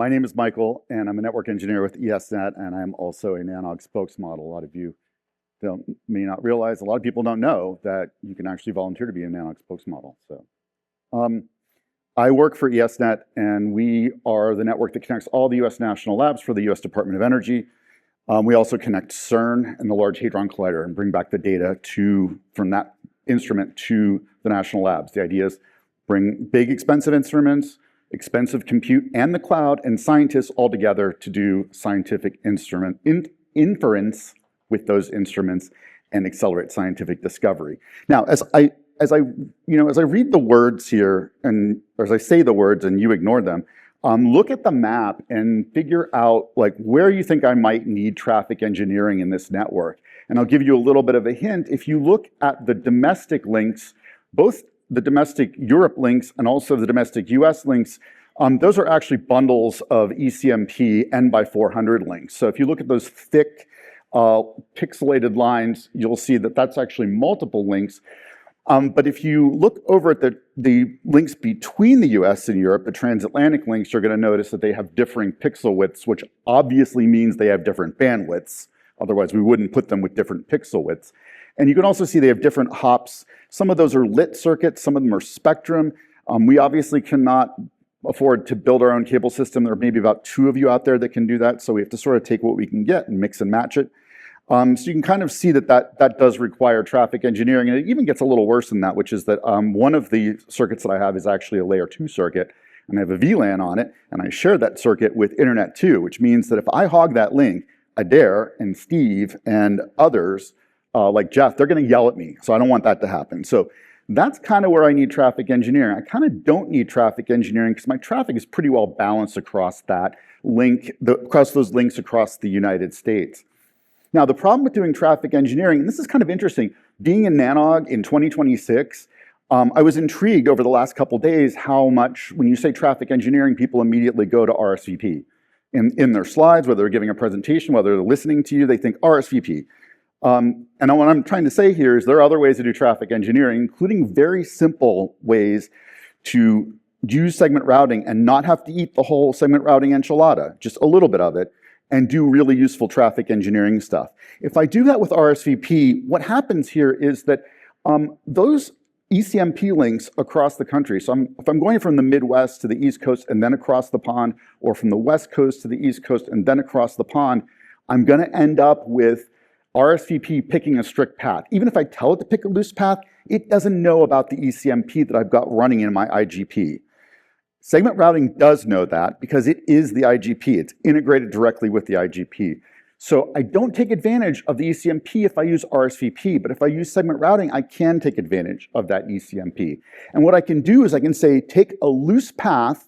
My name is Michael, and I'm a network engineer with ESnet, and I'm also a NANOG spokesmodel. A lot of you may not realize, a lot of people don't know that you can actually volunteer to be a NANOG spokesmodel. So, I work for ESnet, and we are the network that connects all the US national labs for the US Department of Energy. We also connect CERN and the Large Hadron Collider and bring back the data from that instrument to the national labs. The idea is bring big, expensive instruments, expensive compute, and the cloud, and scientists all together to do scientific inference with those instruments and accelerate scientific discovery. Now, as I read the words here, or as I say the words and you ignore them, look at the map and figure out where you think I might need traffic engineering in this network. And I'll give you a little bit of a hint. If you look at the domestic links, both the domestic Europe links and also the domestic US links, those are actually bundles of ECMP N by 400 links. So if you look at those thick pixelated lines, you'll see that that's actually multiple links. But if you look over at the links between the US and Europe, the transatlantic links, you're going to notice that they have differing pixel widths, which obviously means they have different bandwidths. Otherwise, we wouldn't put them with different pixel widths. And you can also see they have different hops. Some of those are lit circuits, some of them are spectrum. We obviously cannot afford to build our own cable system. There are maybe about 2 of you out there that can do that, so we have to sort of take what we can get and mix and match it. So you can kind of see that does require traffic engineering, and it even gets a little worse than that, which is that one of the circuits that I have is actually a layer 2 circuit, and I have a VLAN on it, and I share that circuit with Internet 2, which means that if I hog that link, Adair and Steve and others, like Jeff, they're going to yell at me, so I don't want that to happen. So that's kind of where I need traffic engineering. I kind of don't need traffic engineering because my traffic is pretty well balanced across that link, across those links across the United States. Now, the problem with doing traffic engineering, and this is kind of interesting, being in NANOG in 2026, I was intrigued over the last couple days how much, when you say traffic engineering, people immediately go to RSVP. In their slides, whether they're giving a presentation, whether they're listening to you, they think RSVP. And what I'm trying to say here is there are other ways to do traffic engineering, including very simple ways to use segment routing and not have to eat the whole segment routing enchilada, just a little bit of it, and do really useful traffic engineering stuff. If I do that with RSVP, what happens here is that those ECMP links across the country, so if I'm going from the Midwest to the East Coast and then across the pond, or from the West Coast to the East Coast and then across the pond, I'm going to end up with RSVP picking a strict path. Even if I tell it to pick a loose path, it doesn't know about the ECMP that I've got running in my IGP. Segment routing does know that because it is the IGP. It's integrated directly with the IGP. So I don't take advantage of the ECMP if I use RSVP, but if I use segment routing, I can take advantage of that ECMP. And what I can do is I can say, take a loose path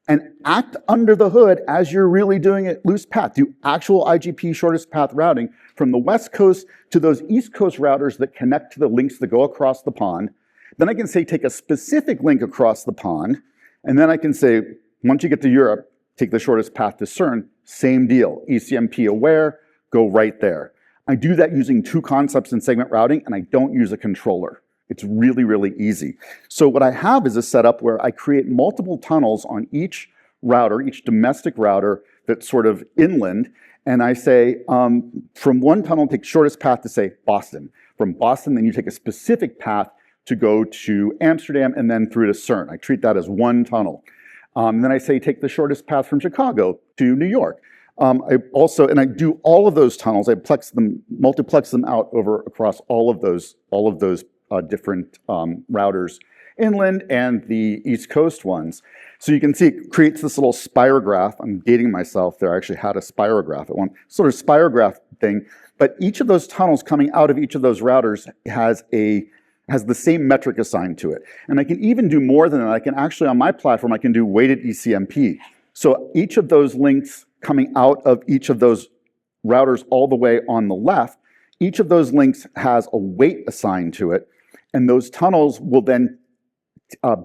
and act under the hood as you're really doing it loose path. Do actual IGP shortest path routing from the West Coast to those East Coast routers that connect to the links that go across the pond. Then I can say, take a specific link across the pond, and then I can say, once you get to Europe, take the shortest path to CERN, same deal. ECMP aware, go right there. I do that using 2 concepts in segment routing, and I don't use a controller. It's really, really easy. So what I have is a setup where I create multiple tunnels on each router, each domestic router that's sort of inland, and I say, from one tunnel, take shortest path to, say, Boston. From Boston, then you take a specific path to go to Amsterdam and then through to CERN. I treat that as one tunnel. Then I say, take the shortest path from Chicago to New York. I do all of those tunnels. I multiplex them out across all of those different routers, inland and the East Coast ones. So you can see it creates this little spirograph. I'm dating myself there. I actually had a spirograph at one sort of spirograph thing. But each of those tunnels coming out of each of those routers has the same metric assigned to it. And I can even do more than that. I can actually, on my platform, I can do weighted ECMP. So each of those links coming out of each of those routers all the way on the left, each of those links has a weight assigned to it, and those tunnels will then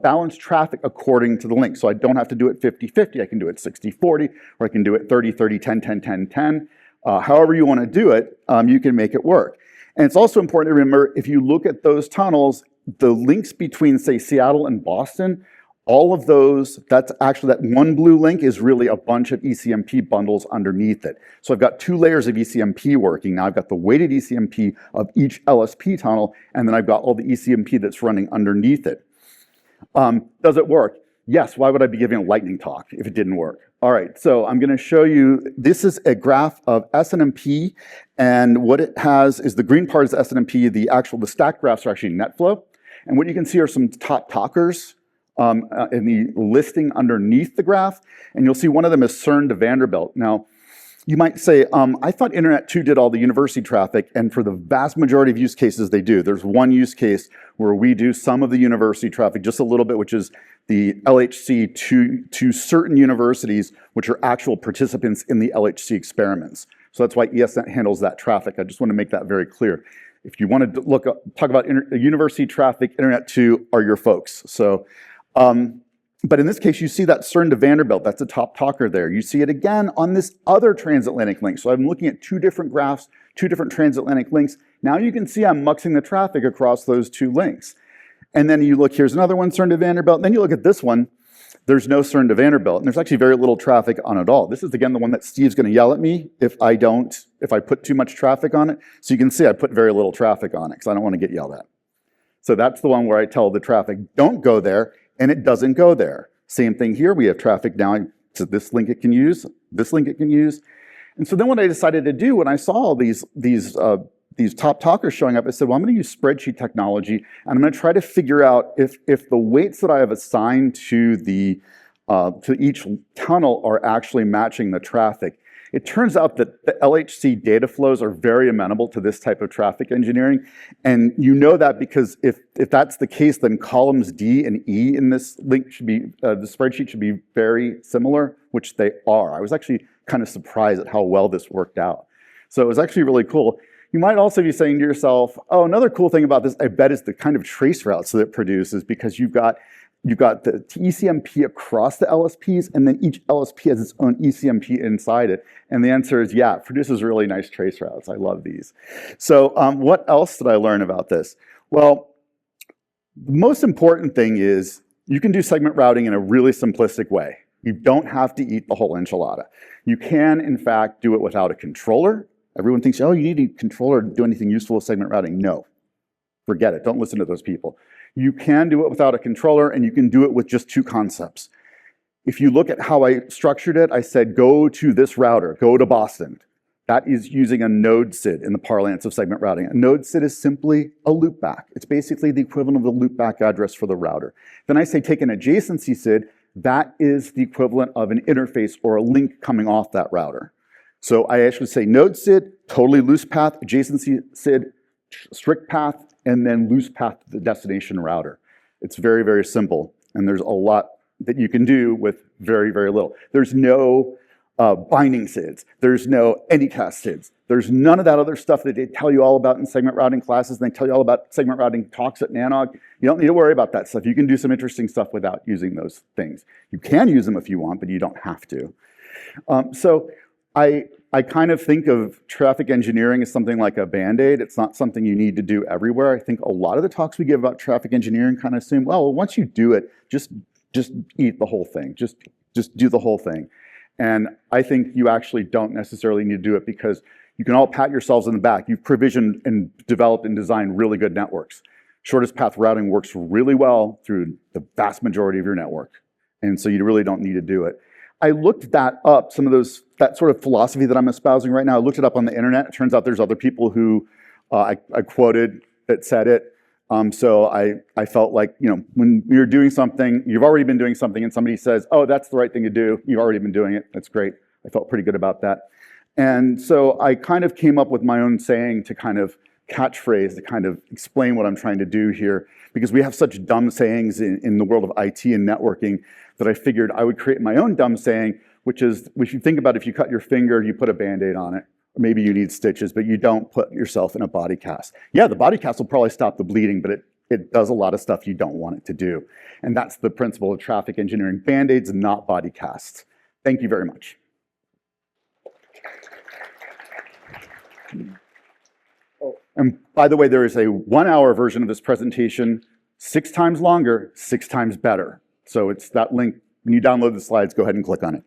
balance traffic according to the link. So I don't have to do it 50-50, I can do it 60-40, or I can do it 30-30, 10-10, 10-10. However you want to do it, you can make it work. And it's also important to remember, if you look at those tunnels, the links between, say, Seattle and Boston All of those, that's actually, that one blue link is really a bunch of ECMP bundles underneath it. So I've got 2 layers of ECMP working. Now I've got the weighted ECMP of each LSP tunnel, and then I've got all the ECMP that's running underneath it. Does it work? Yes. Why would I be giving a lightning talk if it didn't work? All right, so I'm gonna show you, this is a graph of SNMP, and what it has is the green part is SNMP, the stack graphs are actually net flow, and what you can see are some top talkers in the listing underneath the graph, and you'll see one of them is CERN to Vanderbilt. Now, you might say, I thought Internet 2 did all the university traffic, and for the vast majority of use cases, they do. There's one use case where we do some of the university traffic, just a little bit, which is the LHC to certain universities, which are actual participants in the LHC experiments. So that's why ESnet handles that traffic. I just want to make that very clear. If you want to talk about university traffic, Internet 2 are your folks. So, but in this case, you see that CERN to Vanderbilt. That's a top talker there. You see it again on this other transatlantic link. So I'm looking at 2 different graphs, 2 different transatlantic links. Now you can see I'm muxing the traffic across those 2 links. And then you look, here's another one, CERN to Vanderbilt. And then you look at this one, there's no CERN to Vanderbilt. And there's actually very little traffic on it all. This is, again, the one that Steve's going to yell at me if I put too much traffic on it. So you can see I put very little traffic on it because I don't want to get yelled at. So that's the one where I tell the traffic, don't go there, and it doesn't go there. Same thing here. We have traffic down to this link it can use, this link it can use. And so then what I decided to do when I saw these top talkers showing up, I said, well, I'm going to use spreadsheet technology, and I'm going to try to figure out if the weights that I have assigned to each tunnel are actually matching the traffic. It turns out that the LHC data flows are very amenable to this type of traffic engineering, and you know that because if that's the case, then columns D and E in this link should be, the spreadsheet should be very similar, which they are. I was actually kind of surprised at how well this worked out. So it was actually really cool. You might also be saying to yourself, oh, another cool thing about this, I bet, is the kind of trace routes that it produces, because you've got the ECMP across the LSPs, and then each LSP has its own ECMP inside it. And the answer is, yeah, it produces really nice trace routes. I love these. So what else did I learn about this? Well, the most important thing is you can do segment routing in a really simplistic way. You don't have to eat the whole enchilada. You can, in fact, do it without a controller. Everyone thinks, oh, you need a controller to do anything useful with segment routing. No, forget it. Don't listen to those people. You can do it without a controller, and you can do it with just 2 concepts. If you look at how I structured it, I said, go to this router, go to Boston. That is using a node SID in the parlance of segment routing. A node SID is simply a loopback. It's basically the equivalent of the loopback address for the router. Then I say take an adjacency SID. That is the equivalent of an interface or a link coming off that router. So I actually say node SID, totally loose path, adjacency SID, strict path, and then loose path to the destination router. It's very, very simple, and there's a lot that you can do with very, very little. There's no binding SIDs. There's no anycast SIDs. There's none of that other stuff that they tell you all about in segment routing classes, and they tell you all about segment routing talks at NANOG. You don't need to worry about that stuff. You can do some interesting stuff without using those things. You can use them if you want, but you don't have to. So I kind of think of traffic engineering as something like a Band-Aid. It's not something you need to do everywhere. I think a lot of the talks we give about traffic engineering kind of assume, well, once you do it, just eat the whole thing. Just do the whole thing. And I think you actually don't necessarily need to do it, because you can all pat yourselves on the back. You've provisioned and developed and designed really good networks. Shortest path routing works really well through the vast majority of your network. And so you really don't need to do it. I looked that up, that sort of philosophy that I'm espousing right now. I looked it up on the internet. It turns out there's other people who I quoted that said it. So I felt like, when you're doing something, you've already been doing something, and somebody says, oh, that's the right thing to do. You've already been doing it. That's great. I felt pretty good about that. And so I kind of came up with my own saying to kind of catchphrase to kind of explain what I'm trying to do here, because we have such dumb sayings in the world of IT and networking that I figured I would create my own dumb saying, which is, if you think about if you cut your finger, you put a Band-Aid on it. Or maybe you need stitches, but you don't put yourself in a body cast. Yeah, the body cast will probably stop the bleeding, but it does a lot of stuff you don't want it to do. And that's the principle of traffic engineering. Band-Aids, not body casts. Thank you very much. Oh, and by the way, there is a 1-hour version of this presentation, 6 times longer, 6 times better. So it's that link. When you download the slides, go ahead and click on it.